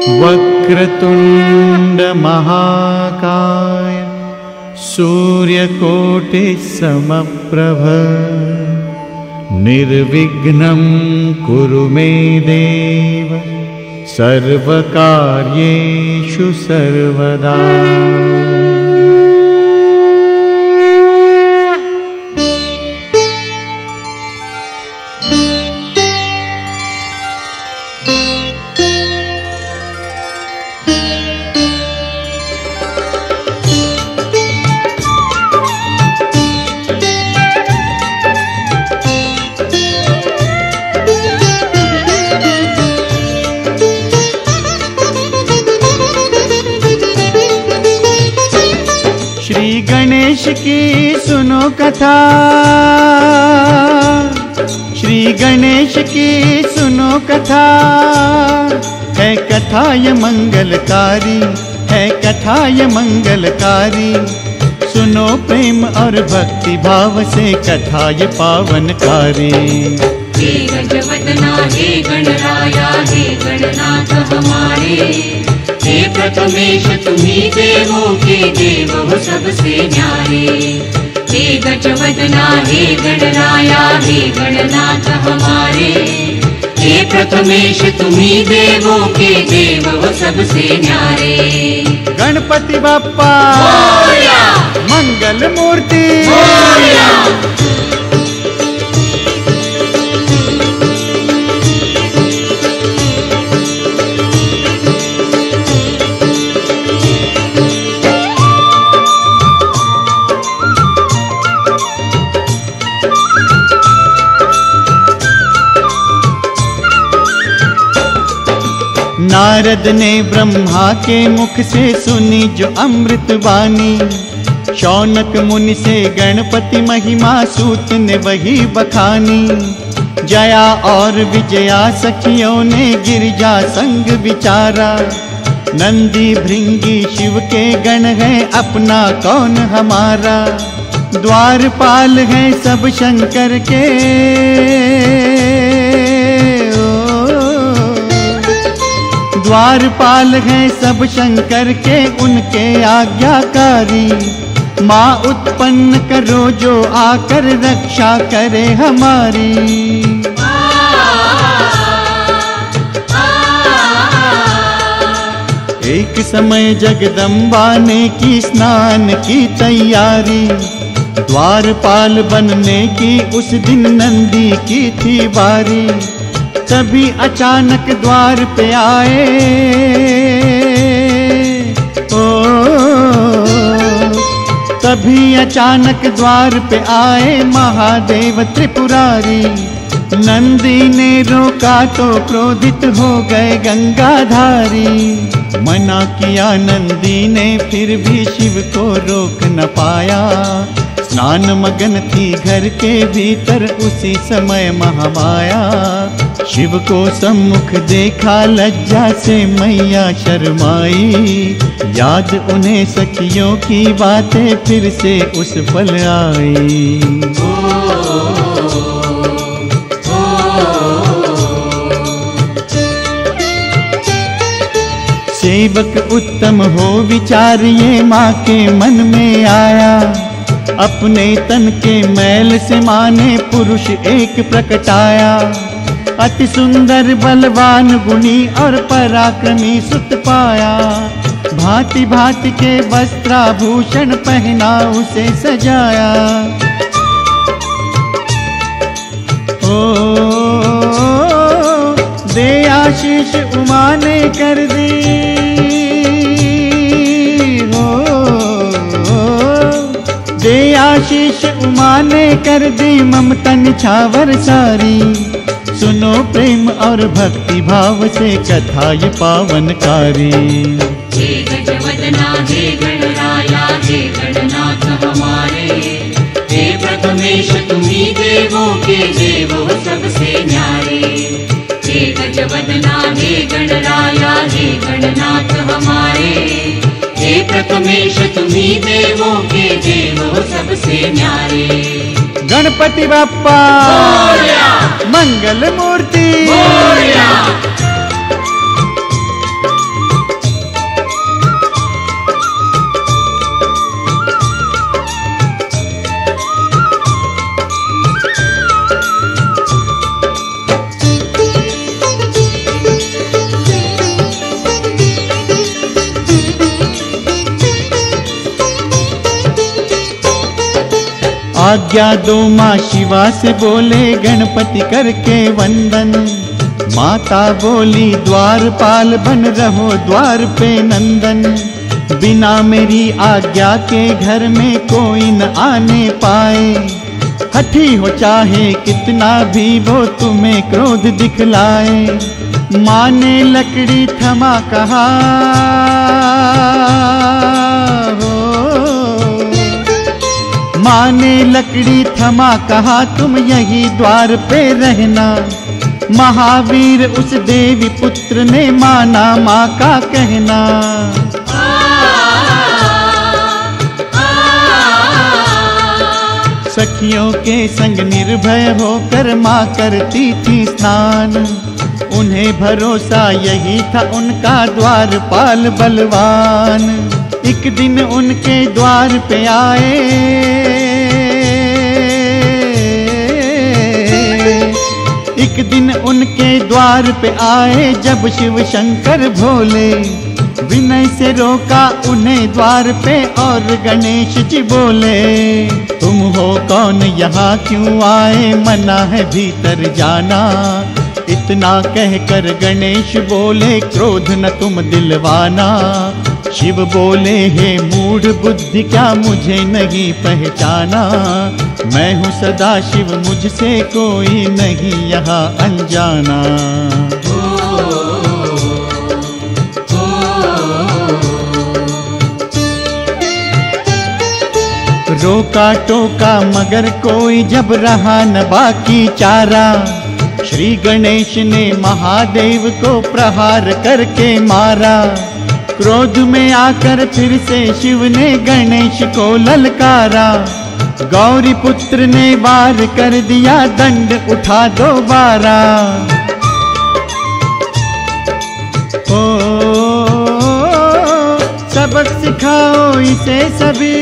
वक्रतुंड महाकाय सूर्यकोटि समप्रभ निर्विघ्नं कुरु मे देव सर्वकार्येषु सर्वदा। श्री गणेश की सुनो कथा, श्री गणेश की सुनो कथा, है कथा ये मंगलकारी, है कथा ये मंगलकारी। सुनो प्रेम और भक्ति भाव से कथा ये पावनकारी। हे गजवदना हे गणराया हे गणनाथ हमारे, हे प्रथमेश तुम्ही देवों के देव हो सबसे न्यारे। हे गजवदना हे गणराया हे गणनाथ हमारे, हे प्रथमेश तुम्ही देवों के देव हो सबसे न्यारे। गणपति बप्पा मंगल मूर्ति नारद ने ब्रह्मा के मुख से सुनी जो अमृत वाणी, शौनक मुनि से गणपति महिमा सूत ने वही बखानी। जया और विजया सखियों ने गिरिजा संग विचारा, नंदी भृंगी शिव के गण है अपना कौन हमारा। द्वारपाल है सब शंकर के, द्वारपाल हैं सब शंकर के उनके आज्ञाकारी। माँ उत्पन्न करो जो आकर रक्षा करे हमारी। एक समय जगदम्बा ने की स्नान की तैयारी, द्वारपाल बनने की उस दिन नंदी की थी बारी। तभी अचानक द्वार पे आए, ओ तभी अचानक द्वार पे आए महादेव त्रिपुरारी। नंदी ने रोका तो क्रोधित हो गए गंगाधारी। मना किया नंदी ने फिर भी शिव को रोक न पाया। स्नान मगन थी घर के भीतर उसी समय महामाया। शिव को सम्मुख देखा लज्जा से मैया शर्माई। याद उन्हें सखियों की बातें फिर से उस पल आई। सेवक उत्तम हो विचार ये माँ के मन में आया। अपने तन के मैल से माँ ने पुरुष एक प्रकटाया। अति सुंदर बलवान गुणी और पराक्रमी सुत पाया। भांति भांति के वस्त्राभूषण पहना उसे सजाया। ओ दे आशीष उमा ने कर दी, दे आशीष उमा ने कर दी ममता निछावर सारी। सुनो प्रेम और भक्ति भाव से कथा ये पावनकारी। हे गजवदना हे गणराया हे गणनाथ हमारे, हे प्रथमेश तुम्ही देवों के देव हो सबसे न्यारे। हे गजवदना हे गणराया हे गणनाथ हमारे, हे प्रथमेश तुम्ही देवों के देव हो सबसे न्यारे। गणपति बप्पा मंगल मूर्ति। आज्ञा दो माँ शिवा से बोले गणपति करके वंदन। माता बोली द्वारपाल बन रहो द्वार पे नंदन। बिना मेरी आज्ञा के घर में कोई न आने पाए। हठी हो चाहे कितना भी वो तुम्हें क्रोध दिखलाए। माँ ने लकड़ी थमा कहा माँ ने लकड़ी थमा कहा तुम यही द्वार पे रहना। महावीर उस देवी पुत्र ने माना माँ का कहना। सखियों के संग निर्भय होकर माँ करती थी स्नान। उन्हें भरोसा यही था उनका द्वारपाल बलवान। एक दिन उनके द्वार पे आए एक दिन उनके द्वार पे आए जब शिव शंकर भोले। विनय से रोका उन्हें द्वार पे और गणेश जी बोले तुम हो कौन यहाँ क्यों आए मना है भीतर जाना। इतना कहकर गणेश बोले क्रोध न तुम दिलवाना। शिव बोले हे मूढ़ बुद्धि क्या मुझे नहीं पहचाना। मैं हूँ सदा शिव मुझसे कोई नहीं यहाँ अनजाना। रोका टोका मगर कोई जब रहा न बाकी चारा। श्री गणेश ने महादेव को प्रहार करके मारा। क्रोध में आकर फिर से शिव ने गणेश को ललकारा। गौरी पुत्र ने वार कर दिया दंड उठा दोबारा। ओ सबक सिखाओ इसे सभी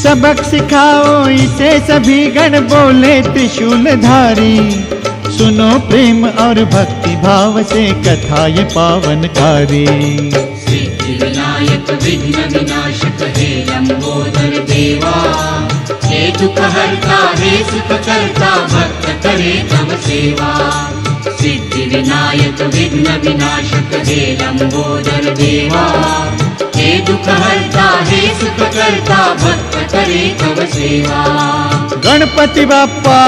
सबक सिखाओ इसे सभी गण बोले त्रिशूलधारी। सुनो प्रेम और भक्ति भाव से कथा ये पावनकारी। सिद्धि विनायक विघ्न विनाशक हे लंबोदर देवा। हे दुख हरता हे सुख करता भक्त करे तव सेवा। सिद्धि विनायक विघ्न विनाशक हे लंबोदर देवा। हे दुख हरता हे सुख करता भक्त करे तव सेवा। गणपति बाप्पा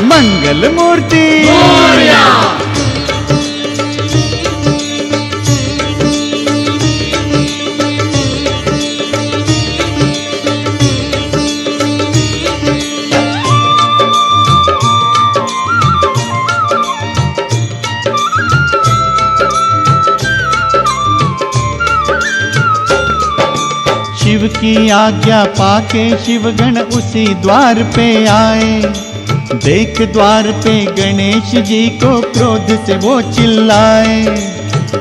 मंगल मूर्ति। शिव की आज्ञा पाके शिवगण उसी द्वार पे आए। देख द्वार पे गणेश जी को क्रोध से वो चिल्लाए।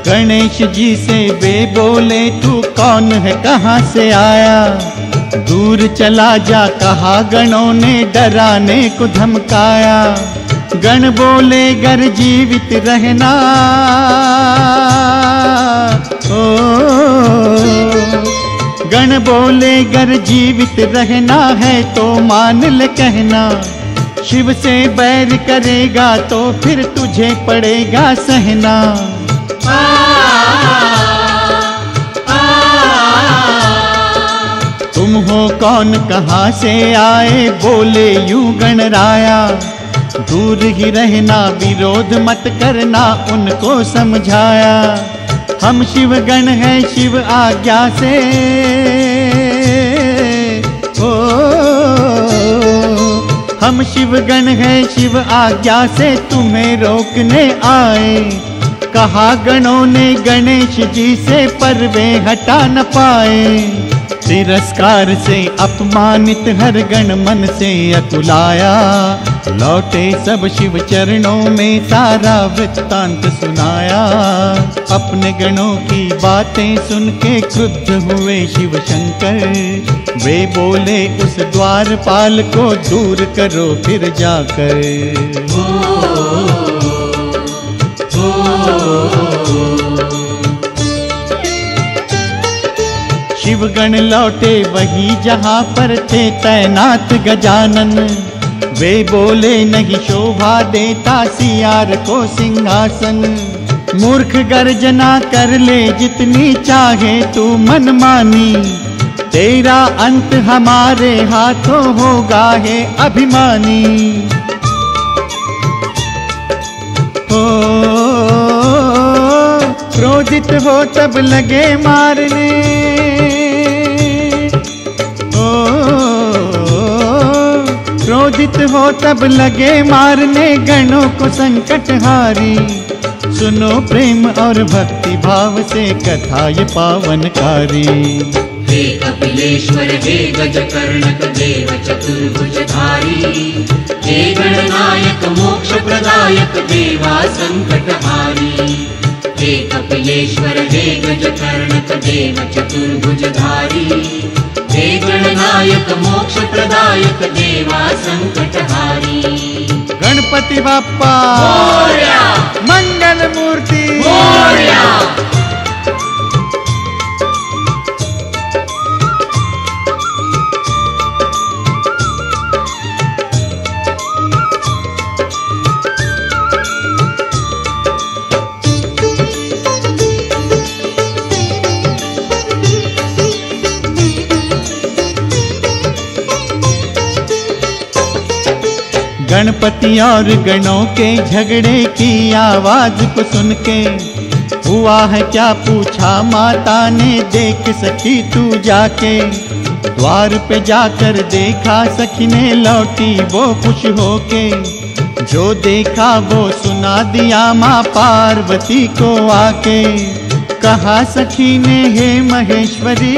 गणेश जी से वे बोले तू कौन है कहाँ से आया। दूर चला जा कहा गणों ने डराने को धमकाया। गण बोले गर जीवित रहना गण बोले गर जीवित रहना है तो मान ले कहना। शिव से बैर करेगा तो फिर तुझे पड़ेगा सहना। तुम हो कौन कहाँ से आए बोले यूं गणराया। दूर ही रहना विरोध मत करना उनको समझाया। हम शिव गण हैं शिव आज्ञा से हम शिव गण हैं शिव आज्ञा से तुम्हें रोकने आए। कहा गणों ने गणेश जी से पर वे हटा न पाए। तिरस्कार से अपमानित हर गण मन से अकुलाया। लौटे सब शिव चरणों में सारा वृत्तांत सुनाया। अपने गणों की बातें सुन के क्रुद्ध हुए शिव शंकर। वे बोले उस द्वारपाल को दूर करो फिर जाकर। शिवगण लौटे वही जहाँ पर थे तैनात गजानन। वे बोले नहीं शोभा देता सियार को सिंहासन। मूर्ख गर्जना कर ले जितनी चाहे तू मनमानी, तेरा अंत हमारे हाथों होगा है अभिमानी। क्रोधित हो तब लगे मारने, क्रोधित हो तब लगे मारने गणों को संकट हारी। सुनो प्रेम और भक्ति भाव से कथा ये पावनकारी। हे कपिलेश्वर हे गजकर्णक देव चतुर्भुजधारी, हे गणनायक मोक्ष प्रदायक देवा संकटहारी। हे कपिलेश्वर हे गजकर्णक देव चतुर्भुजधारी, हे गणनायक मोक्ष प्रदायक देवा संकटहारी। गणपति बाप्पा मोरया, मंगल मूर्ति मोरया। गणपति और गणों के झगड़े की आवाज को सुन के, हुआ है क्या पूछा माता ने, देख सखी तू जाके। द्वार पे जाकर देखा सखी ने, लौटी वो खुश होके। जो देखा वो सुना दिया माँ पार्वती को आके। कहा सखी ने हे महेश्वरी,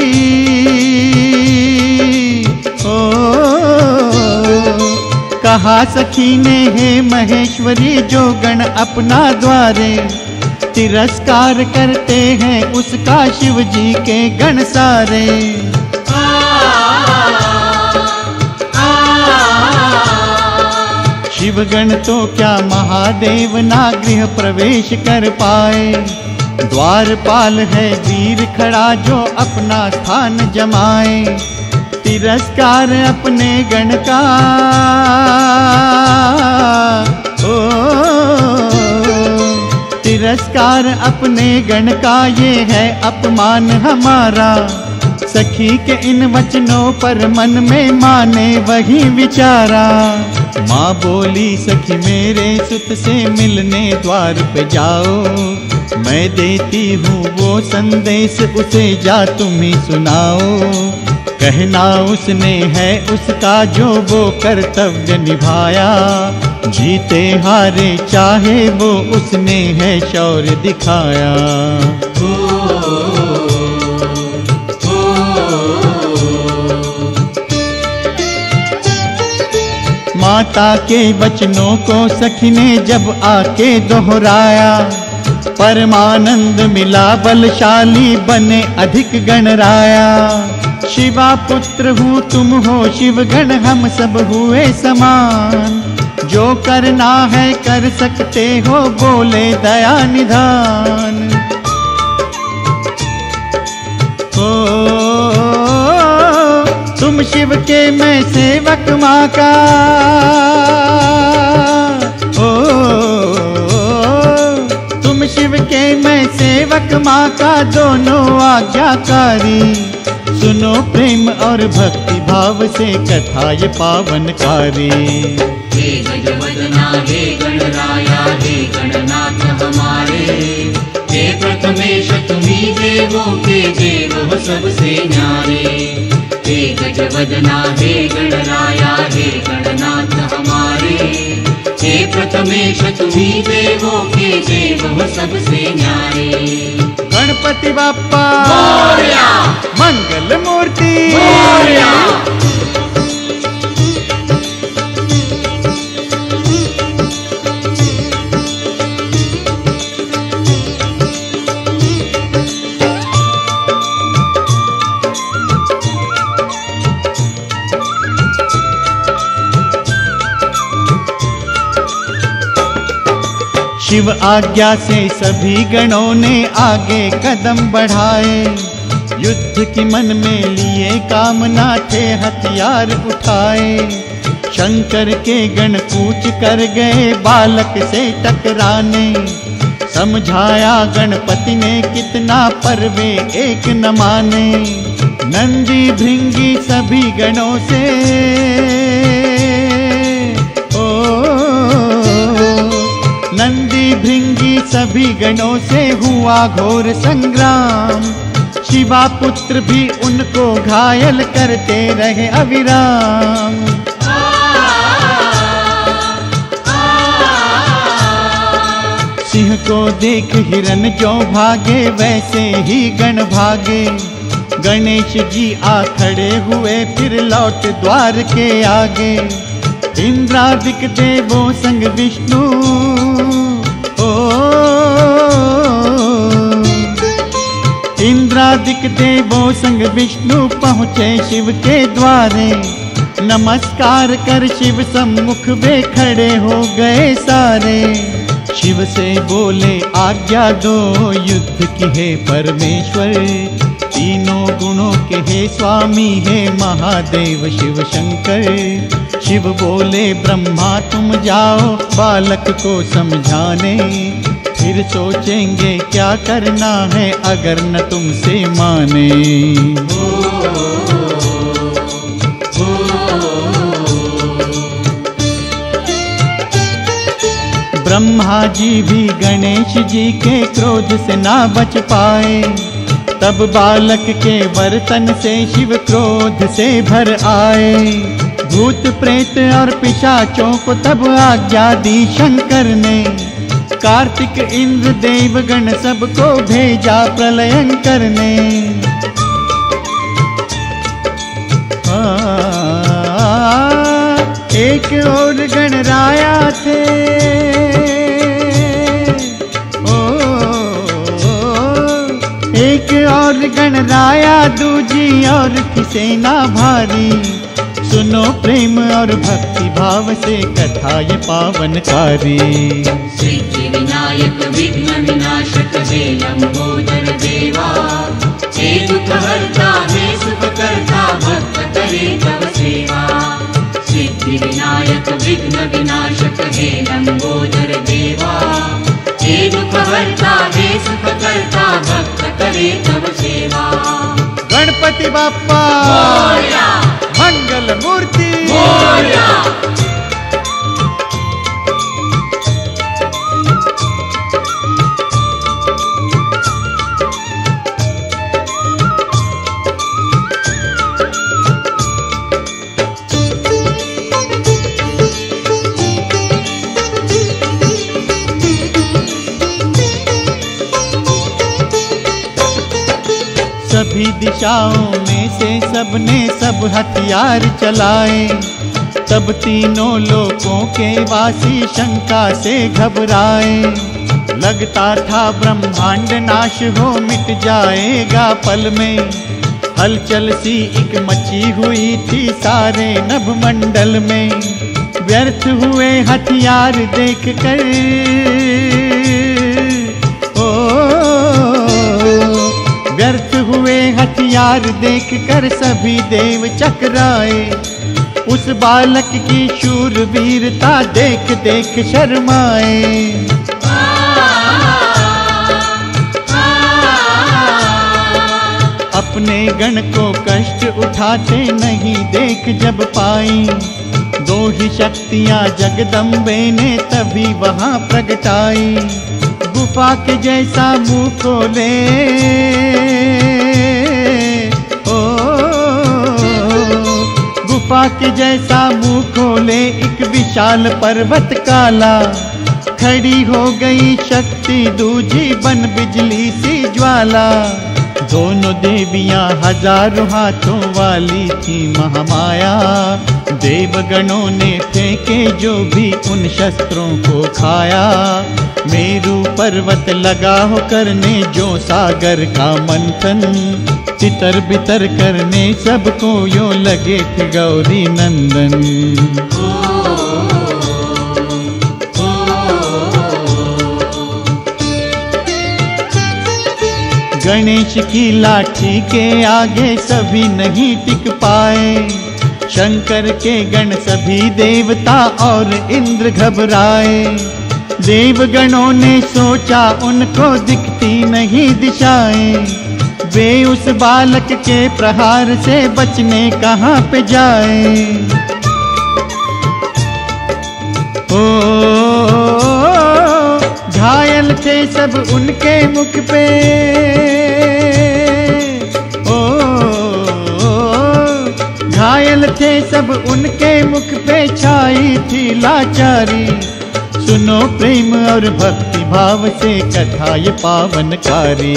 कहा सखी ने हे महेश्वरी, जो गण अपना द्वारे तिरस्कार करते हैं उसका शिव जी के गण सारे। शिव गण तो क्या महादेव ना गृह प्रवेश कर पाए। द्वारपाल है वीर खड़ा जो अपना स्थान जमाए। तिरस्कार अपने गण का, तिरस्कार अपने गण का ये है अपमान हमारा। सखी के इन वचनों पर मन में माने वही विचारा। माँ बोली सखी मेरे सुत से मिलने द्वार पे जाओ। मैं देती हूँ वो संदेश उसे जा तुम ही सुनाओ। कहना उसने है उसका जो वो कर्तव्य निभाया। जीते हारे चाहे वो उसने है शौर्य दिखाया। माता के वचनों को सखी ने जब आके दोहराया। परमानंद मिला बलशाली बने अधिक गणराया। शिवा पुत्र हूँ तुम हो शिवगण हम सब हुए समान। जो करना है कर सकते हो बोले दया निधान। तुम शिव के मैं सेवक माँ का। तुम शिव के मैं सेवक माँ का दोनों आज्ञाकारी। सुनो प्रेम और भक्ति भाव से कथा ये पावनकारी। हे गजवदना हे गणराया हे गणनाथ हमारे। हे प्रथमेश तुम्ही देवों के देव हो सबसे न्यारे। हे गजवदना हे गणराया हे गणनाथ हमारे। हे प्रथमेश तुम्ही देवों के देव हो सबसे न्यारे। गणपति बाप्पा मोरया, मंगल मूर्ति मोरया। शिव आज्ञा से सभी गणों ने आगे कदम बढ़ाए। युद्ध की मन में लिए कामना थे हथियार उठाए। शंकर के गण कूच कर गए बालक से टकराने। समझाया गणपति ने कितना पर वे एक न माने। नंदी भृंगी सभी गणों से नंदी भृंगी सभी गणों से हुआ घोर संग्राम। शिवा पुत्र भी उनको घायल करते रहे अविराम। सिंह को देख हिरन जो भागे वैसे ही गण भागे। गणेश जी आ खड़े हुए फिर लौट द्वार के आगे। इंद्रादिक देवों संग विष्णु इंद्रादिक देवों संग विष्णु पहुँचे शिव के द्वारे। नमस्कार कर शिव सम्मुख वे खड़े हो गए सारे। शिव से बोले आज्ञा दो युद्ध की है परमेश्वर। तीनों गुणों के हे स्वामी हे महादेव शिव शंकर। शिव बोले ब्रह्मा तुम जाओ बालक को समझाने। फिर सोचेंगे क्या करना है अगर न तुमसे माने। ब्रह्मा जी भी गणेश जी के क्रोध से ना बच पाए। तब बालक के वर्तन से शिव क्रोध से भर आए। भूत प्रेत और पिशाचों को तब आज्ञा दी शंकर ने। कार्तिक इंद्र देव गण सबको भेजा प्रलयंकर ने। एक और गणराया थे एक और गणराया दूजी और की सेना भारी। सुनो प्रेम और भक्ति भाव से कथा ये पावनकारी। सिद्धि विनायक विघ्न विनाशक हे लंबोदर देवा। हे दुख हरता हे सुख करता भक्त करे तव सेवा। सिद्धि विनायक विघ्न विनाशक हे लंबोदर देवा। हे दुख हरता हे सुख करता भक्त करे तव सेवा। गणपति बाप्पा मोरया, मंगल मूर्ति मोरया। सभी दिशाओं में से सबने सब हथियार चलाए। तब तीनों लोकों के वासी शंका से घबराए। लगता था ब्रह्मांड नाश हो मिट जाएगा पल में। हलचल सी एक मची हुई थी सारे नभ मंडल में। व्यर्थ हुए हथियार देख कर व्यर्थ हुए हथियार देख कर सभी देव चकराए। उस बालक की शूरवीरता देख देख शर्माए। अपने गण को कष्ट उठाते नहीं देख जब पाई। दो ही शक्तियां जगदम्बे ने तभी वहां प्रगटाई। गुफा के जैसा मुंह खोले गुफा के जैसा मुंह खोले एक विशाल पर्वत काला। खड़ी हो गई शक्ति दूजी बन बिजली सी ज्वाला। दोनों देवियां हजारों हाथों वाली थी महामाया। देवगणों ने फेंके जो भी उन शस्त्रों को खाया। मेरू पर्वत लगा हो करने जो सागर का मंथन। तितर बितर करने सबको यो लगे थे गौरी नंदन। गणेश गणेश की लाठी के आगे सभी नहीं टिक पाए। शंकर के गण सभी देवता और इंद्र घबराए। देवगणों ने सोचा उनको दिखती नहीं दिशाएं, वे उस बालक के प्रहार से बचने कहाँ पे जाए। ओ घायल थे सब उनके मुख पे, ओ घायल थे सब उनके मुख पे छाई थी लाचारी। सुनो प्रेम और भक्ति भाव से कथा ये पावनकारी।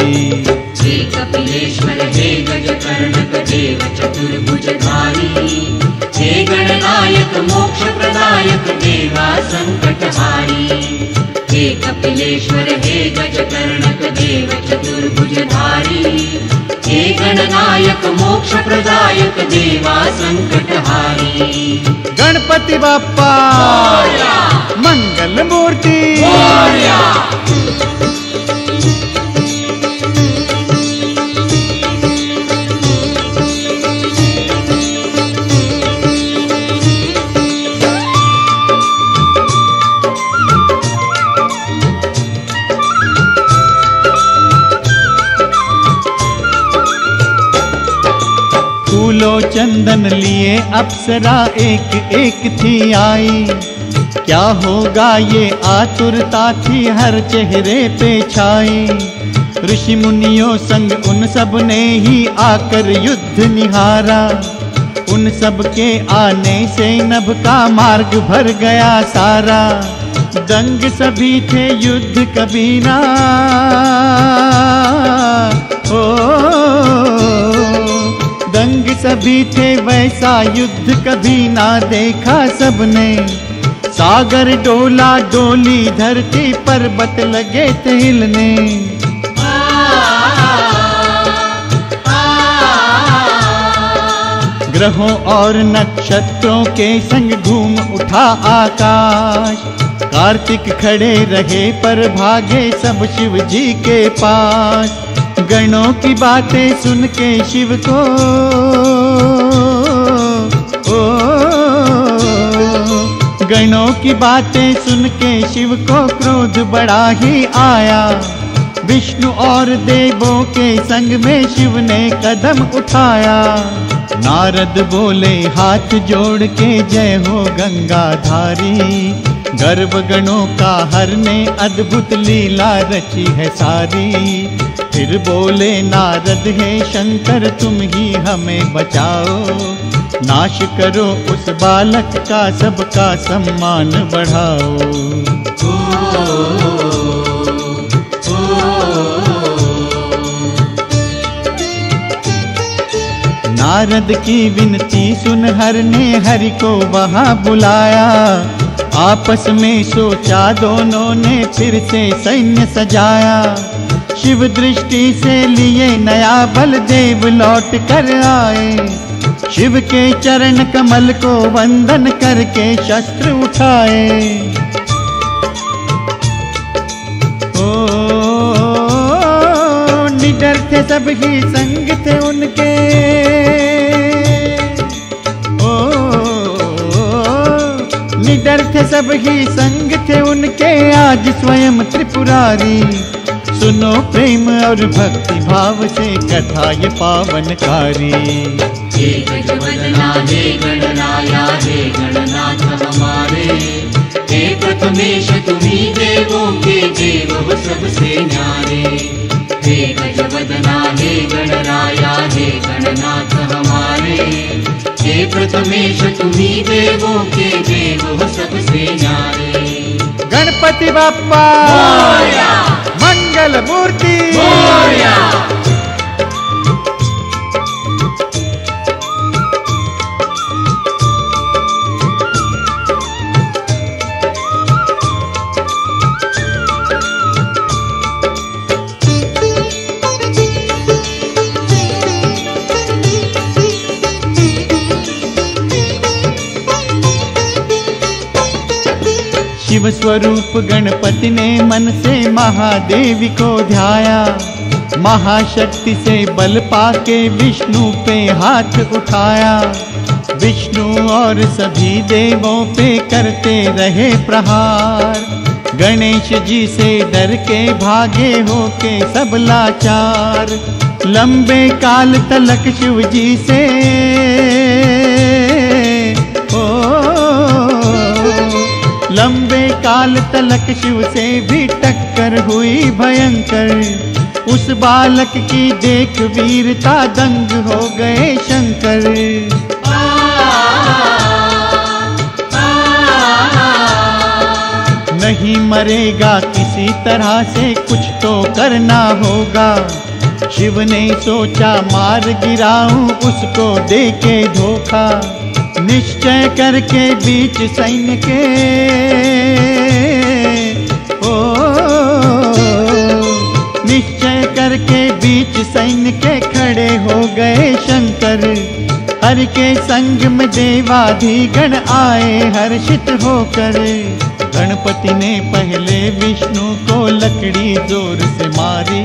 हे कपिलेश्वर हे गजकर्णक देव चतुर्भुजधारी, हे गणनायक मोक्ष प्रदायक देवा संकटहारी। हे कपिलेश्वर हे गजकर्णक देव चतुर्भुजधारी, हे गणनायक मोक्ष प्रदायक देवा संकटहारी। गणपति बाप्पा मंगल मूर्ति। फूलो चंदन लिए अप्सरा एक एक थी आई। क्या होगा ये आतुरता थी हर चेहरे पे छाई। ऋषि मुनियों संग उन सब ने ही आकर युद्ध निहारा। उन सब के आने से नभ का मार्ग भर गया सारा। दंग सभी थे युद्ध कभी ना हो, दंग सभी थे वैसा युद्ध कभी ना देखा सबने। सागर डोला डोली धरती पर्वत लगे थे हिलने। ग्रहों और नक्षत्रों के संग घूम उठा आकाश। कार्तिक खड़े रहे पर भागे सब शिव जी के पास। गणों की बातें सुन के शिव को गणों की बातें सुन के शिव को क्रोध बड़ा ही आया। विष्णु और देवों के संग में शिव ने कदम उठाया। नारद बोले हाथ जोड़ के जय हो गंगाधारी। गर्भ गणों का हर ने अद्भुत लीला रची है सारी। फिर बोले नारद हे शंकर तुम ही हमें बचाओ। नाश करो उस बालक का सबका सम्मान बढ़ाओ। नारद की विनती सुन हर ने हरि को वहाँ बुलाया। आपस में सोचा दोनों ने फिर से सैन्य सजाया। शिव दृष्टि से लिए नया बल देव लौट कर आए। शिव के चरण कमल को वंदन करके शस्त्र उठाए। ओ निडर थे सब ही संग थे उनके। ओ निडर थे सब ही संग थे उनके आज स्वयं त्रिपुरारी। सुनो प्रेम और भक्ति भाव से कथा ये पावनकारी। हे गजवदना हे गणराया हे गणनाथ हमारे। हे प्रथमेश तुम्ही देवों के देव हो सबसे न्यारे। हे गजवदना हे गणराया हे गणनाथ हमारे। हे प्रथमेश तुम्ही देवों के देव हो सबसे न्यारे। गणपति बाप्पा मंगल मूर्ति। शिव स्वरूप गणपति ने मन से महादेवी को ध्याया। महाशक्ति से बल पाके विष्णु पे हाथ उठाया। विष्णु और सभी देवों पे करते रहे प्रहार। गणेश जी से डर के भागे होके सब लाचार। लंबे काल तलक शिव जी से लंबे काल तलक शिव से भी टक्कर हुई भयंकर। उस बालक की देख वीरता दंग हो गए शंकर। नहीं मरेगा किसी तरह से कुछ तो करना होगा। शिव ने सोचा मार गिराऊं उसको देके धोखा। निश्चय करके बीच सैन्य के निश्चय करके बीच सैन्य के खड़े हो गए शंकर। हर के संग में देवाधिगण आए हर्षित होकर। गणपति ने पहले विष्णु को लकड़ी जोर से मारी।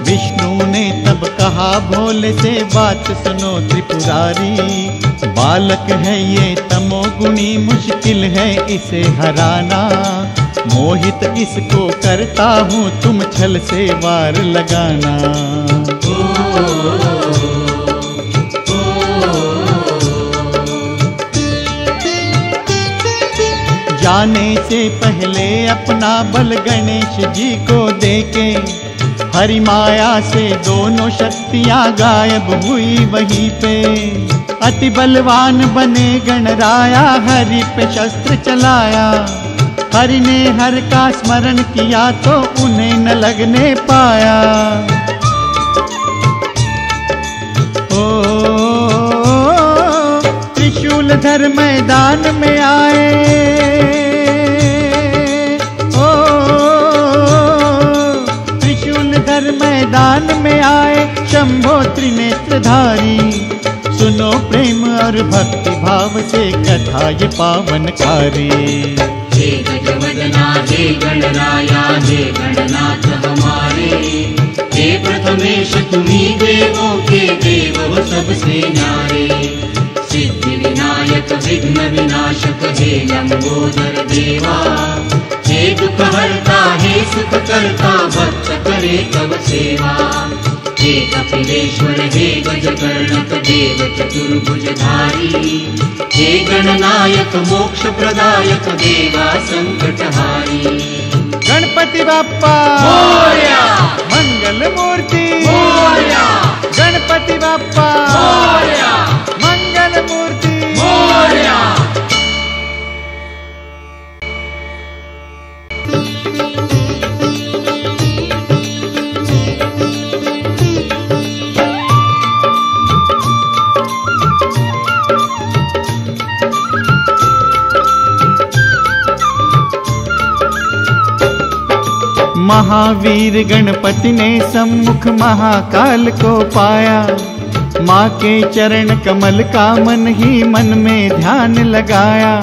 विष्णु ने तब कहा भोले से बात सुनो त्रिपुरारी। बालक है ये तमोगुणी मुश्किल है इसे हराना। मोहित इसको करता हूँ तुम छल से वार लगाना। जाने से पहले अपना बल गणेश जी को देके हरि माया से दोनों शक्तियां गायब हुई वहीं पे। अति बलवान बने गणराया हरि पे शस्त्र चलाया। हरि ने हर का स्मरण किया तो उन्हें न लगने पाया। त्रिशूल धर मैदान में आए। त्रिशूल धर मैदान में आए शंभो त्रिनेत्रधारी। सुनो प्रेम और भक्ति भाव से कथा ये पावनकारी। हे गजवदना हे गणराया हे गणनाथ हमारे। हे प्रथमेश तुम्ही देवों के देव हो सबसे न्यारे। सिद्धि विनायक विघ्न विनाशक हे लंबोदर देवा। हे दुख हरता हे सुख करता भक्त करे तब सेवा। हे कपिलेश्वर हे गजकर्णक देव चतुर्भुजधारी। हे गणनायक मोक्ष प्रदायक देवा संकटहारी। गणपति बाप्पा मोरया। मंगल मूर्ति मोरया। गणपति बाप्पा मोरया। मंगल मूर्ति मोरया। महावीर गणपति ने सम्मुख महाकाल को पाया। माँ के चरण कमल का मन ही मन में ध्यान लगाया।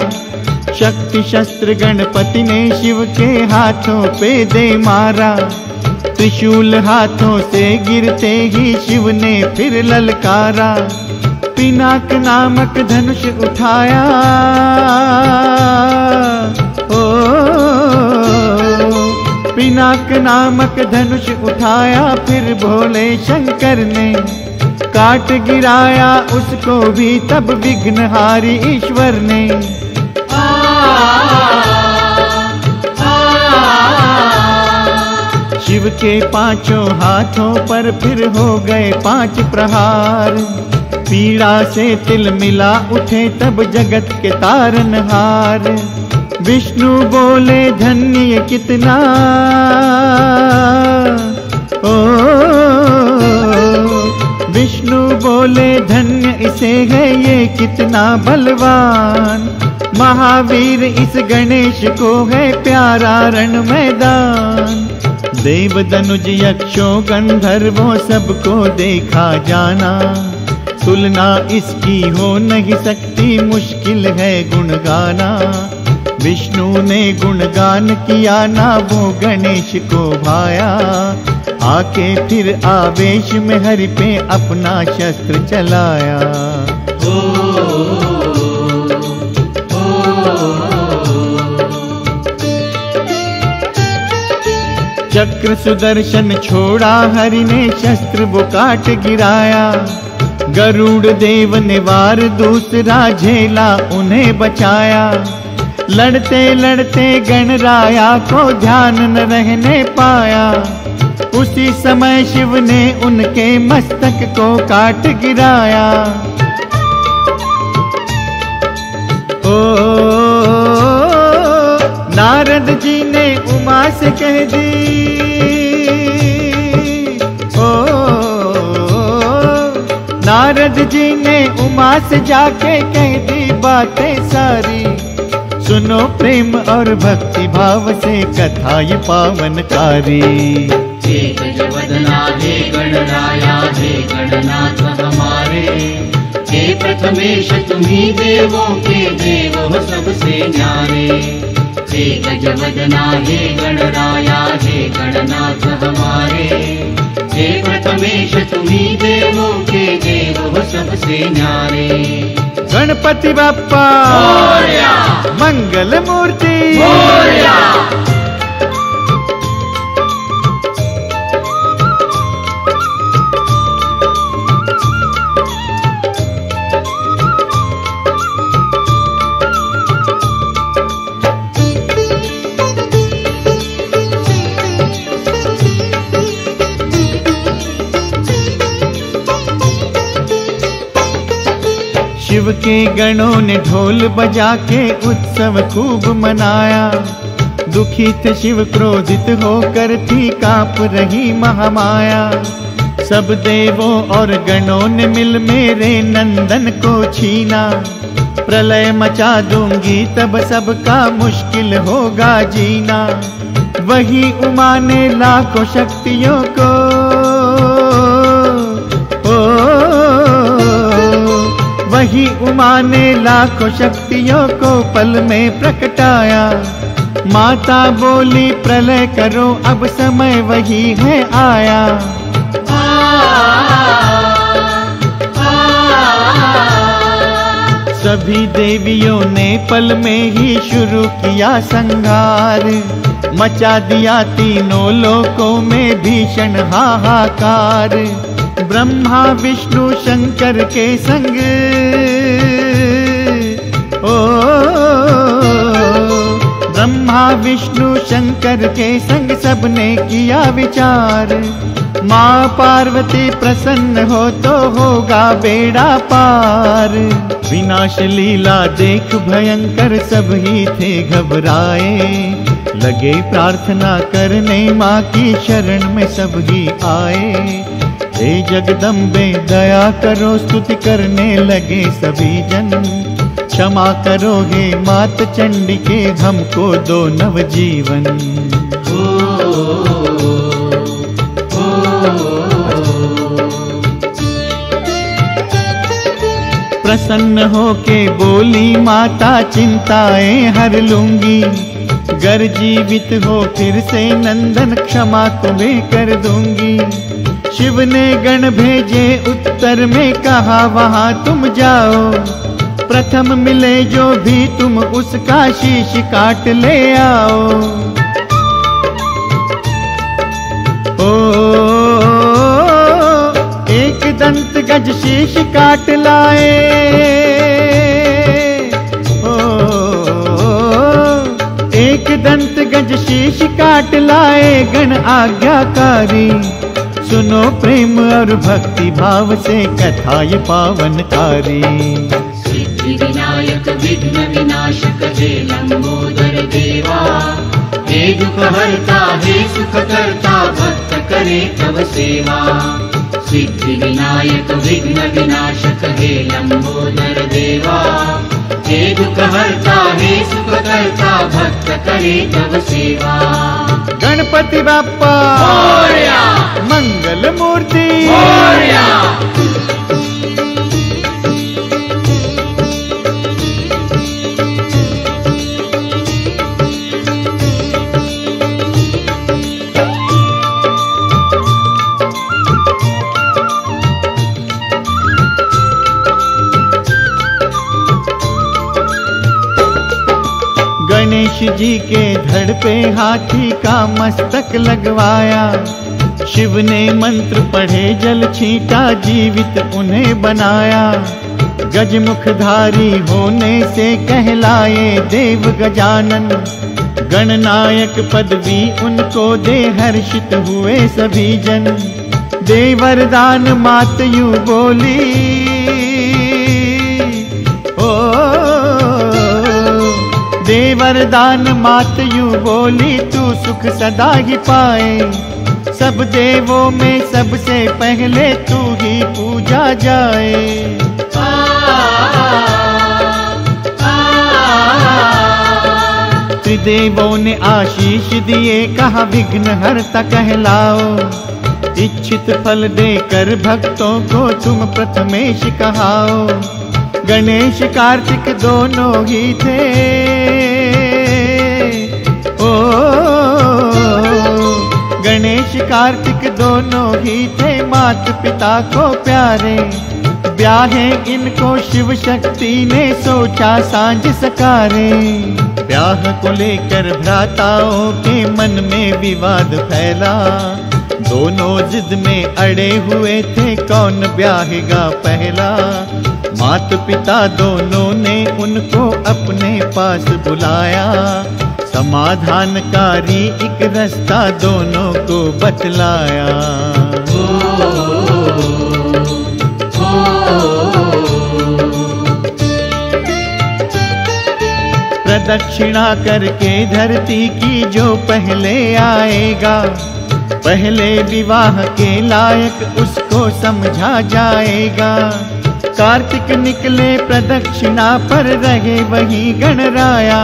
शक्ति शस्त्र गणपति ने शिव के हाथों पे दे मारा। त्रिशूल हाथों से गिरते ही शिव ने फिर ललकारा। पिनाक नामक धनुष उठाया। पिनाक नामक धनुष उठाया फिर भोले शंकर ने काट गिराया उसको भी तब विघ्नहारी ईश्वर ने। शिव के पांचों हाथों पर फिर हो गए 5 प्रहार। पीड़ा से तिल मिला उठे तब जगत के तारनहार। विष्णु बोले धन्य कितना विष्णु बोले धन्य इसे है ये कितना बलवान। महावीर इस गणेश को है प्यारा रण मैदान। देव दनुज यक्षों गंधर्वों सबको देखा जाना। तुलना इसकी हो नहीं सकती मुश्किल है गुण गाना। विष्णु ने गुणगान किया ना वो गणेश को भाया। आके फिर आवेश में हरि पे अपना शस्त्र चलाया। चक्र सुदर्शन छोड़ा हरि ने शस्त्र वो काट गिराया। गरुड़ देव ने वार दूसरा झेला उन्हें बचाया। लड़ते लड़ते गणराया को ध्यान न रहने पाया। उसी समय शिव ने उनके मस्तक को काट गिराया। ओ नारद जी ने उमा से कह दी, ओ नारद जी ने उमा से जाके कह दी बातें सारी। सुनो प्रेम और भक्ति भाव से कथा ये पावनकारी। हे गजवदना हे गणराया हे गणनाथ हमारे। हे प्रथमेश तुम्ही देवों के देव हो सबसे न्यारे। हे गजवदना हे गणराया हे गणनाथ हमारे। हे प्रथमेश तुम्ही देवों के देव हो सबसे न्यारे। गणपति बाप्पा मोरया, मंगल मूर्ति मोरया। शिव के गणों ने ढोल बजा के उत्सव खूब मनाया। दुखी थे शिव क्रोधित होकर थी कांप रही महामाया। सब देवों और गणों ने मिल मेरे नंदन को छीना। प्रलय मचा दूंगी तब सबका मुश्किल होगा जीना। वही उमा ने लाखों शक्तियों को वही उमा ने लाखों शक्तियों को पल में प्रकटाया। माता बोली प्रलय करो अब समय वही है आया। सभी देवियों ने पल में ही शुरू किया संहार। मचा दिया तीनों लोकों में भीषण हाहाकार। ब्रह्मा विष्णु शंकर के संग ब्रह्मा विष्णु शंकर के संग सबने किया विचार। माँ पार्वती प्रसन्न हो तो होगा बेड़ा पार। विनाश लीला देख भयंकर सब ही थे घबराए। लगे प्रार्थना करने माँ की शरण में सब ही आए। हे जगदम्बे दया करो स्तुति करने लगे सभी जन। क्षमा करोगे मात चंडिके हमको दो नवजीवन। प्रसन्न होके बोली माता चिंताएं हर लूंगी। गर जीवित हो फिर से नंदन क्षमा तुम्हें कर दूंगी। शिव ने गण भेजे उत्तर में कहा वहां तुम जाओ। प्रथम मिले जो भी तुम उसका शीश काट ले आओ। ओ एक दंत गज शीश काट लाए। ओ एक दंत गज शीश काट लाए गण आज्ञाकारी। सुनो प्रेम और भक्ति भाव से कथा ये पावनकारी। सिद्धि विनायक विघ्न विनाशक हे लंबोदर देवा। हे दुख हरता हे सुख करता भक्त करे तब सेवा। सिद्धि विनायक विघ्न विनाशक हे लंबोदर देवा। हे दुख हरता हे सुख करता भक्त करे तब सेवा। गणपति बाप्पा मोरया, मंगल मूर्ति मोरया। गणेश जी के धड़ पे हाथी का मस्तक लगवाया। शिव ने मंत्र पढ़े जल छींटा जीवित उन्हें बनाया। गजमुखधारी होने से कहलाए देव गजानन। गणनायक पदवी उनको दे हर्षित हुए सभी जन। दे वरदान मात यूं बोली, ओ दे वरदान मात यूं बोली, तू सुख सदा ही पाए। सब देवों में सबसे पहले तू ही पूजा जाए। त्रिदेवों ने आशीष दिए, कहा विघ्न हरता कहलाओ। इच्छित फल देकर भक्तों को तुम प्रथमेश कहाओ। गणेश कार्तिक दोनों ही थे, ओ गणेश कार्तिक दोनों ही थे मात पिता को प्यारे। ब्याहे इनको शिव शक्ति ने सोचा सांझ सकारे। ब्याह को लेकर भ्राताओं के मन में विवाद फैला। दोनों जिद में अड़े हुए थे कौन ब्याहेगा पहला। मात पिता दोनों ने उनको अपने पास बुलाया। समाधानकारी एक रास्ता दोनों को बतलाया। प्रदक्षिणा करके धरती की जो पहले आएगा, पहले विवाह के लायक उसको समझा जाएगा। कार्तिक निकले प्रदक्षिणा पर रहे वही गणराया।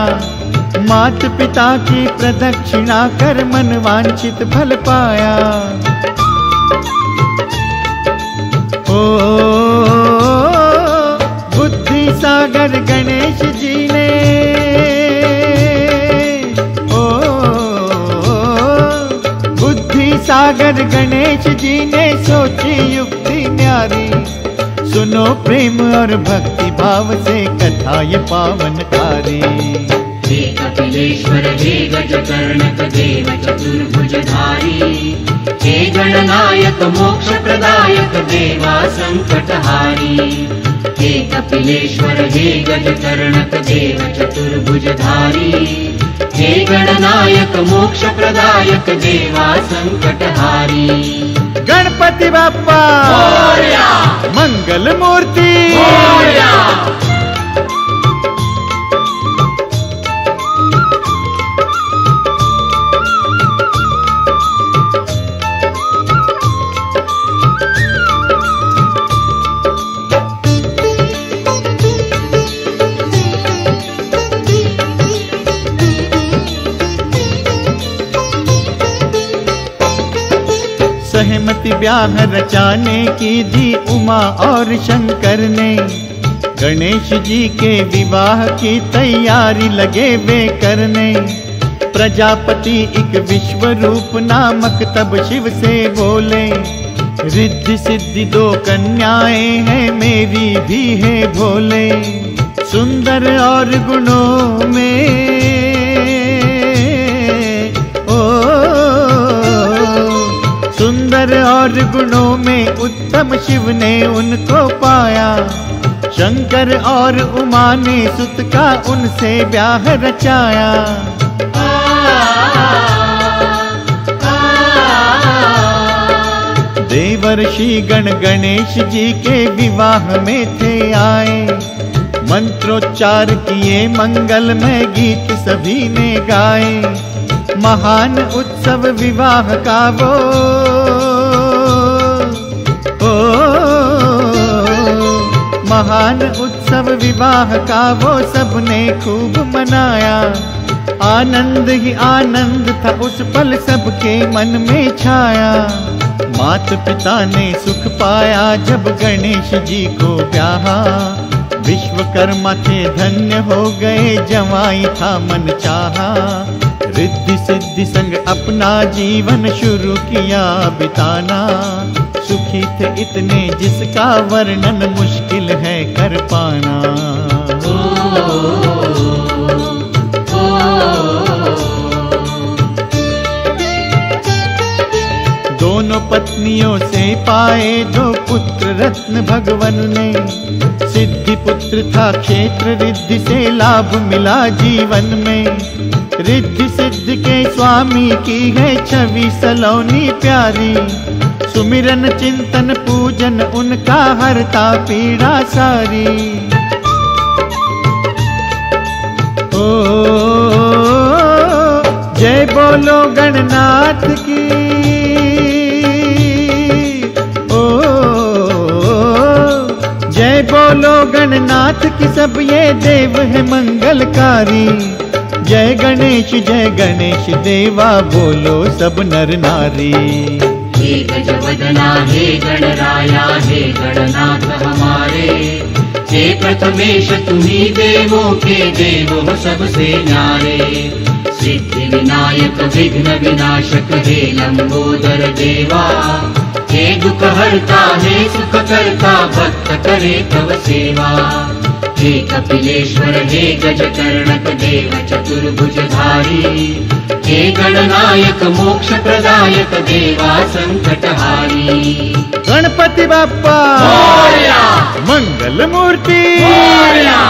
मात पिता की प्रदक्षिणा कर मन वांछित फल पाया। ओ बुद्धि सागर गणेश जी ने, ओ बुद्धि सागर गणेश जी ने सोची युक्ति न्यारी। सुनो प्रेम और भक्ति भाव से कथा ये पावनकारी। हे कपिलेश्वर हे गजकर्णक देव चतुर्भुजधारी। हे गणनायक मोक्ष प्रदायक देवा संकटहारी। हे कपिलेश्वर हे गजकर्णक देव चतुर्भुजधारी। हे गणनायक मोक्ष प्रदायक देवा संकटहारी। गणपति बाप्पा मोरया, मंगल मूर्ति मोरया। सहमति ब्याह रचाने की दी उमा और शंकर ने। गणेश जी के विवाह की तैयारी लगे वे करने। प्रजापति एक विश्व रूप नामक तब शिव से बोले। रिद्धि सिद्धि दो कन्याएं हैं मेरी भी है भोले। सुंदर और गुणों में, सुंदर और गुणों में उत्तम शिव ने उनको पाया। शंकर और उमा ने सुत का उनसे ब्याह रचाया। देवर्षि गण गणेश जी के विवाह में थे आए। मंत्रोच्चार किए मंगल में गीत सभी ने गाए। महान उत्सव विवाह का वो, महान उत्सव विवाह का वो सबने खूब मनाया। आनंद ही आनंद था उस पल सबके मन में छाया। मात पिता ने सुख पाया जब गणेश जी को ब्याहा। विश्वकर्मा थे धन्य हो गए जवाई था मन चाहा। रिद्धि सिद्धि संग अपना जीवन शुरू किया बिताना। सुखी थे इतने जिसका वर्णन मुश्किल है कर पाना। मुनियों से पाए 2 पुत्र रत्न भगवन ने। सिद्धि पुत्र था क्षेत्र रिद्धि से लाभ मिला जीवन में। रिद्धि सिद्धि के स्वामी की है छवि सलोनी प्यारी। सुमिरन चिंतन पूजन उनका हरता पीड़ा सारी। ओ जय बोलो गणनाथ की। ओ जय बोलो गणनाथ की, सब ये देव है मंगलकारी। जय गणेश देवा बोलो सब नर नारी। हे गजवदना हे गणराया हे गणनाथ हमारे। हे प्रथमेश तुम्ही देवों के देव हो सबसे न्यारे। सिद्धि विनायक विघ्न विनाशक हे लंबोदर देवा। हे दुख हरता हे सुख करता भक्त करे तव सेवा। हे कपिलेश्वर हे गजकर्णक देव चतुर्भुजधारी। हे गणनायक मोक्ष प्रदायक देवा संकटहारी। गणपति बाप्पा मोरया, मंगल मूर्ति मोरया।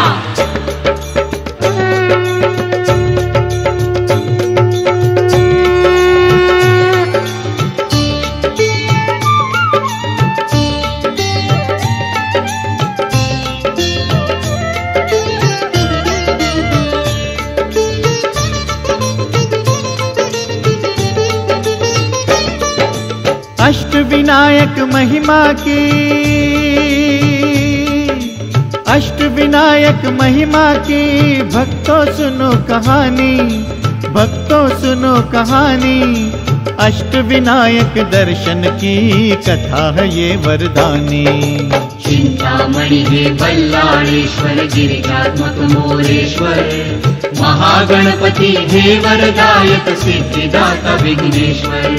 अष्ट विनायक महिमा की। अष्ट विनायक महिमा की भक्तों सुनो कहानी। भक्तों सुनो कहानी। अष्ट विनायक दर्शन की कथा है ये वरदानी। चिंतामणि हे बल्लाळेश्वर गिरिजात्मक मोरेश्वर। महागणपति हे वरदायक सिद्धिदाता विघ्नेश्वर।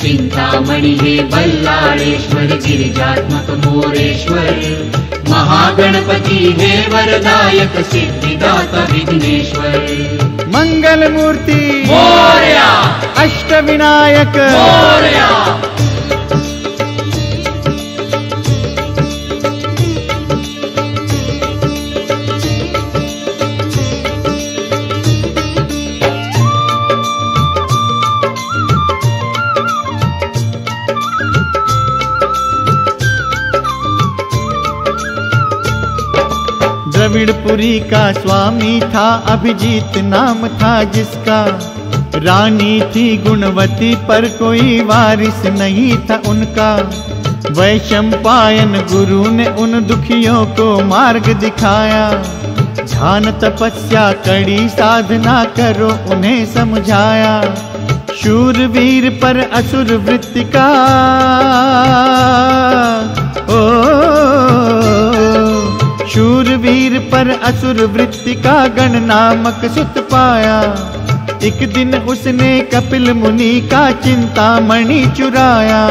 चिंतामणि हे बल्लाळेश्वर गिरिजात्मक मोरेश्वर। महागणपति हे वरदायक सिद्धिदाता विघ्नेश्वर। मंगल मूर्ति मोरया, अष्ट विनायक मोरया। द्रविड़पुरी का स्वामी था अभिजीत नाम था जिसका। रानी थी गुणवती पर कोई वारिस नहीं था उनका। वैशंपायन गुरु ने उन दुखियों को मार्ग दिखाया। ध्यान तपस्या कड़ी साधना करो उन्हें समझाया। शूरवीर पर असुर वृत्ति का शूरवीर पर असुर वृत्ति का गण नामक सुत पाया। एक दिन उसने कपिल मुनि का चिंतामणि चुराया।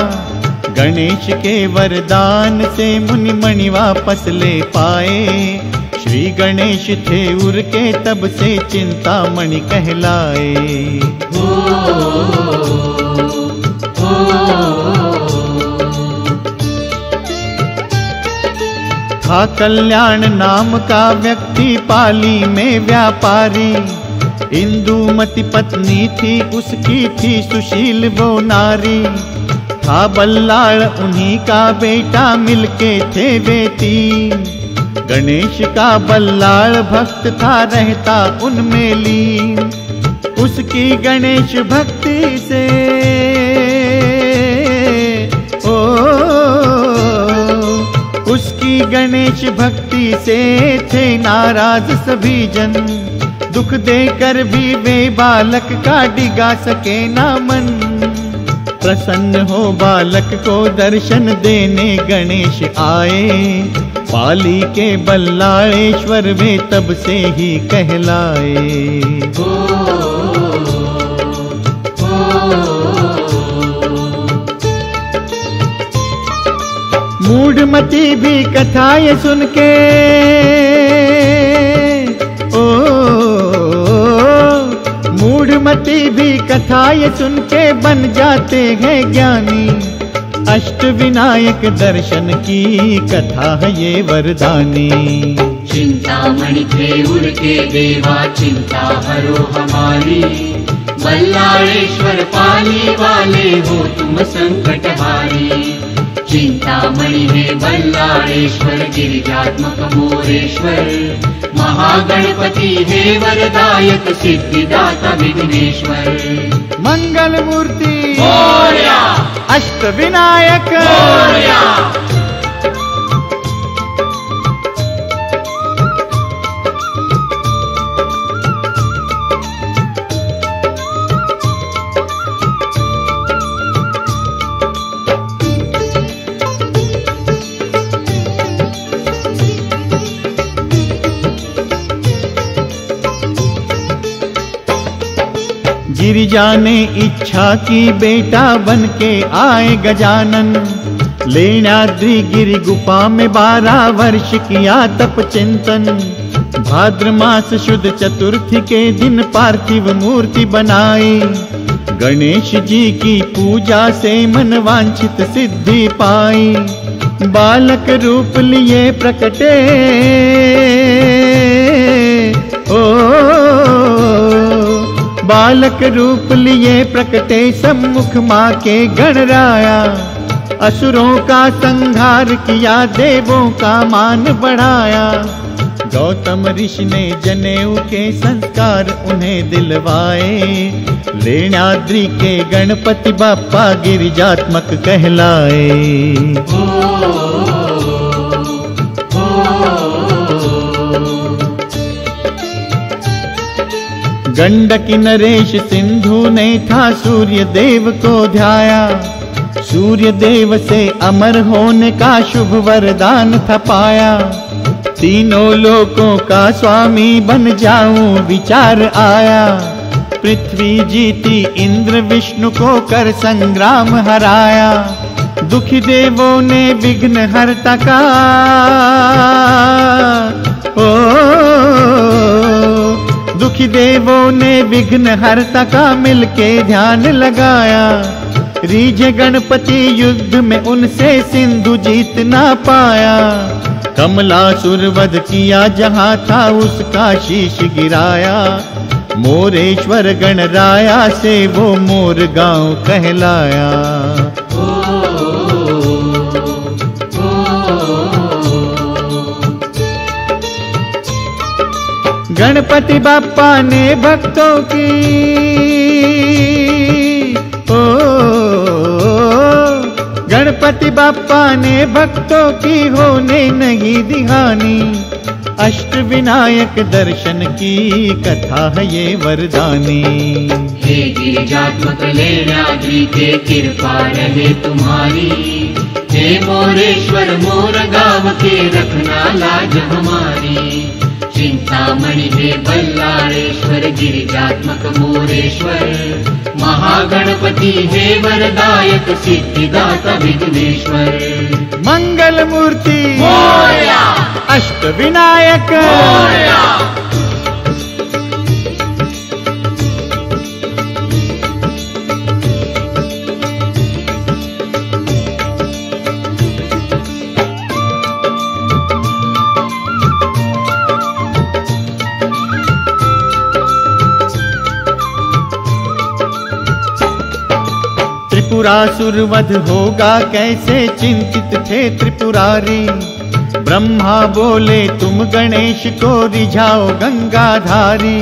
गणेश के वरदान से मुनि मणि वापस ले पाए। श्री गणेश थे उर के तब से चिंतामणि कहलाए। था कल्याण नाम का व्यक्ति पाली में व्यापारी। इंदुमती पत्नी थी उसकी थी सुशील वो नारी। था बल्लाळ उन्हीं का बेटा मिलके थे वे तीन। गणेश का बल्लाळ भक्त था रहता उनमें लीन। उसकी गणेश भक्ति से उसकी गणेश भक्ति से थे नाराज सभी जन। दुख देकर भी वे बालक का डिगा सके ना मन। प्रसन्न हो बालक को दर्शन देने गणेश आए। पाली के बल्लाळेश्वर वे तब से ही कहलाए। मूढ़मती भी कथा ये सुन के मूढ़मती भी कथा ये सुन के बन जाते हैं ज्ञानी। अष्ट विनायक दर्शन की कथा है ये वरदानी। चिंतामणि थे उनके देवा चिंता हरो हमारी, बल्लाळेश्वर पानी वाले हो तुम संकट हारी। चिंतामणि है बल्लाळेश्वर गिरिजात्मक मोरेश्वर, महागणपति है वरदायक सिद्धिदाता विघ्नेश्वर। मंगल मूर्ति मोरया, अष्ट विनायक मोरया। गिरिजा ने इच्छा की बेटा बन के आए गजानन, लेण्याद्रि गिरि गुफा में 12 वर्ष किया तप चिंतन। भाद्र मास शुद्ध चतुर्थी के दिन पार्थिव मूर्ति बनाई, गणेश जी की पूजा से मन वांछित सिद्धि पाई। बालक रूप लिए प्रकटे बालक रूप लिए प्रकटे सम्मुख माँ के गणराया। असुरों का संहार किया देवों का मान बढ़ाया। गौतम ऋषि ने जनेऊ के संस्कार उन्हें दिलवाए, लेण्याद्रि के गणपति बाप्पा गिरिजात्मक कहलाए। गंडकी नरेश सिंधु ने था सूर्य देव को ध्याया, सूर्य देव से अमर होने का शुभ वरदान था पाया। तीनों लोकों का स्वामी बन जाऊं विचार आया, पृथ्वी जीती इंद्र विष्णु को कर संग्राम हराया। दुखी देवों ने विघ्न हरता का दुखी देवों ने विघ्न हरता का मिलके ध्यान लगाया। रीझे गणपति युद्ध में उनसे सिंधु जीत ना पाया। कमलासुर वध किया जहाँ था उसका शीश गिराया। मोरेश्वर गणराया से वो मोर गांव कहलाया। गणपति बाप्पा ने भक्तों की गणपति बाप्पा ने भक्तों की होने नहीं दी हानि। अष्ट विनायक दर्शन की कथा है ये वरदानी। हे गिरिजात्मक लेण्याद्रि के कृपा रहे तुम्हारी, हे मोरेश्वर मोर गाँव के रखना लाज हमारी। चिंतामणि है बल्लाळेश्वर गिरिजात्मक मोरेश्वर, महागणपति है वरदायक सिद्धिदाता विघ्नेश्वर। मंगल मूर्ति मोरया, अष्ट विनायक मोरया। त्रिपुरासुर वध होगा कैसे चिंतित थे त्रिपुरारी। ब्रह्मा बोले तुम गणेश को रिझाओ गंगाधारी।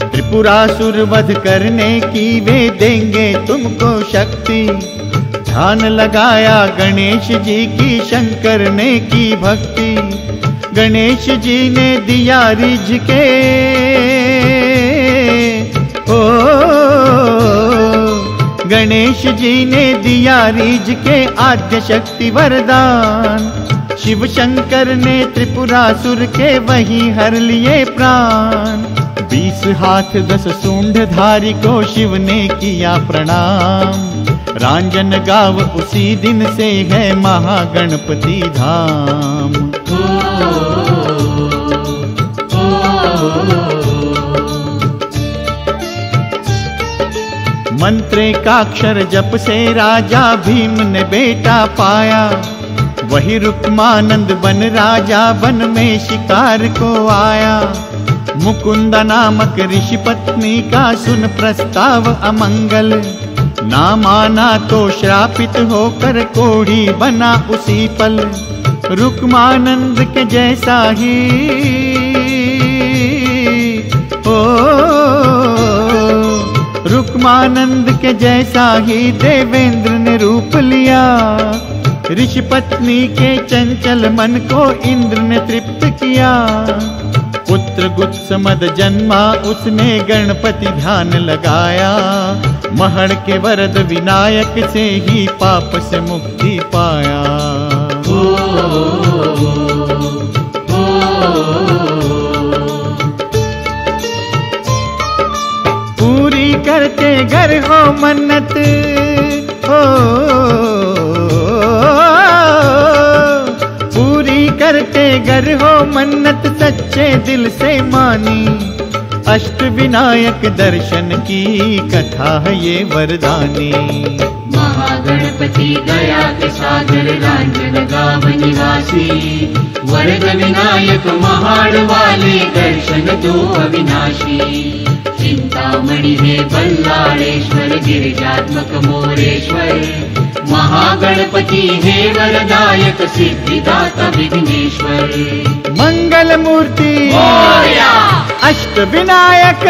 त्रिपुरासुर वध करने की वे देंगे तुमको शक्ति। ध्यान लगाया गणेश जी की शंकर ने की भक्ति। गणेश जी ने दिया रिझ के गणेश जी ने दिया रीझ के आद्य शक्ति वरदान। शिव शंकर ने त्रिपुरासुर के वही हर लिए प्राण। 20 हाथ 10 सूंड धारी को शिव ने किया प्रणाम। रांजन गाँव उसी दिन से है महागणपति धाम। मंत्रेकाक्षर जप से राजा भीम ने बेटा पाया। वही रुक्मानंद बन राजा वन में शिकार को आया। मुकुंदा नामक ऋषि पत्नी का सुन प्रस्ताव अमंगल, ना माना तो श्रापित होकर कोढ़ी बना उसी पल। रुक्मानंद के जैसा ही रुक्मानंद के जैसा ही देवेंद्र ने रूप लिया। ऋषि पत्नी के चंचल मन को इंद्र ने तृप्त किया। पुत्र गुत्समद जन्मा उसने गणपति ध्यान लगाया। महड़ के वरद विनायक से ही पाप से मुक्ति पाया। पूरी करते घर हो मन्नत पूरी करते घर हो मन्नत सच्चे दिल से मानी। अष्ट विनायक दर्शन की कथा है ये वरदानी। महागणपति गया के सागर रांजन गाँव निवासी। वरद विनायक महाड़ वाले दर्शन दो अविनाशी। चिंतामणि है बल्लाळेश्वर गिरिजात्मक मोरेश्वर। महागणपति है वरदायक सिद्धिदाता विघ्नेश्वर। मंगल मूर्ति अष्ट विनायक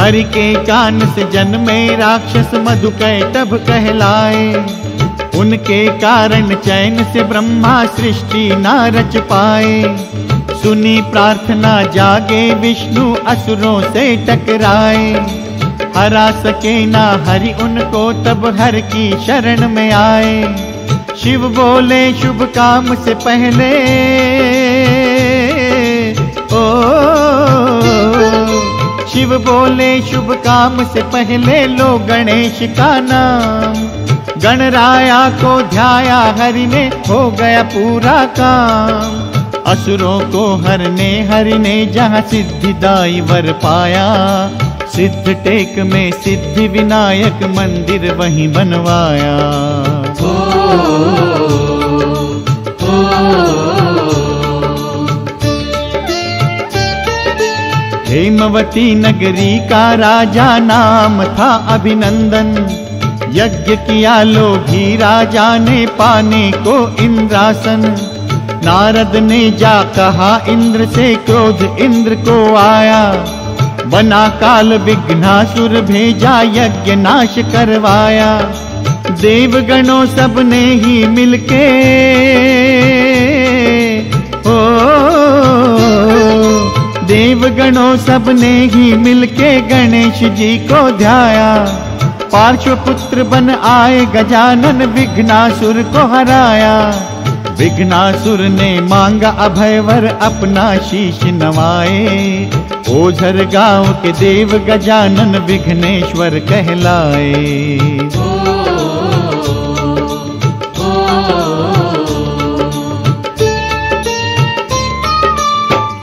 हरि के कान से जन्मे राक्षस मधुकैटभ कहलाए। उनके कारण चैन से ब्रह्मा सृष्टि ना रच पाए। सुनी प्रार्थना जागे विष्णु असुरों से टकराए। हरा सके ना हरि उनको तब हर की शरण में आए। शिव बोले शुभ काम से पहले शिव बोले शुभ काम से पहले लो गणेश का नाम। गणराया को ध्याया हरि ने हो गया पूरा काम। असुरों को हरने हरि ने जहाँ सिद्धिदाई वर पाया। सिद्ध टेक में सिद्धि विनायक मंदिर वहीं बनवाया। हेमवती नगरी का राजा नाम था अभिनंदन। यज्ञ किया लोभी राजा ने पाने को इंद्रासन। नारद ने जा कहा इंद्र से क्रोध इंद्र को आया। बना काल विघ्नासुर भेजा यज्ञ नाश करवाया। देवगणों सब ने ही मिलके देवगणों सब ने ही मिलके गणेश जी को ध्याया। पार्श्वपुत्र बन आए गजानन विघ्नासुर को हराया। विघ्नासुर ने मांगा अभयवर अपना शीश नवाए। ओझर गांव के देव गजानन विघ्नेश्वर कहलाए।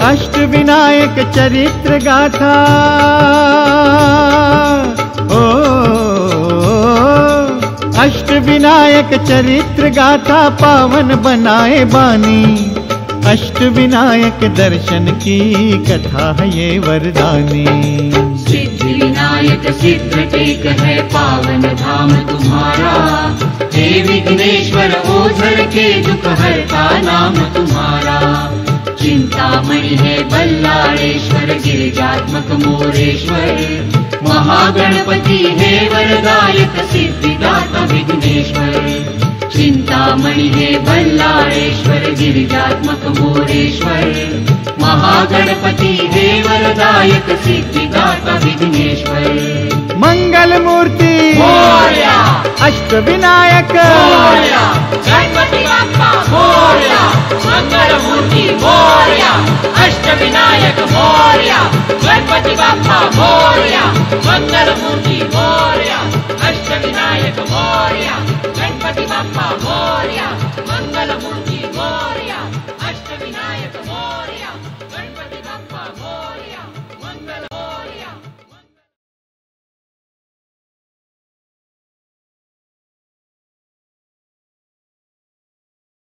अष्ट विनायक चरित्र गाथा अष्ट विनायक चरित्र गाथा पावन बनाए बानी। अष्ट विनायक दर्शन की कथा है ये वरदानी। सिद्धि विनायक सिद्ध टेक है पावन धाम तुम्हारा। हे विघ्नेश्वर ओझर के दुख हरता नाम तुम्हारा। चिंतामणि है बल्लाळेश्वर गिरिजात्मक मोरेश्वर। महागणपति है वरदायक सिद्धिदाता विघ्नेश्वर। चिंतामणि है बल्लाळेश्वर गिरिजात्मक मोरेश्वर। महागणपति है वरदायक सिद्धिदाता विघ्नेश्वर। मंगल मूर्ति अष्ट विनायक गणपति बाप्पा मंगलमूर्ति मोरया, अष्टविनायक मोरया, गणपति बप्पा मोरया, मंगलमूर्ति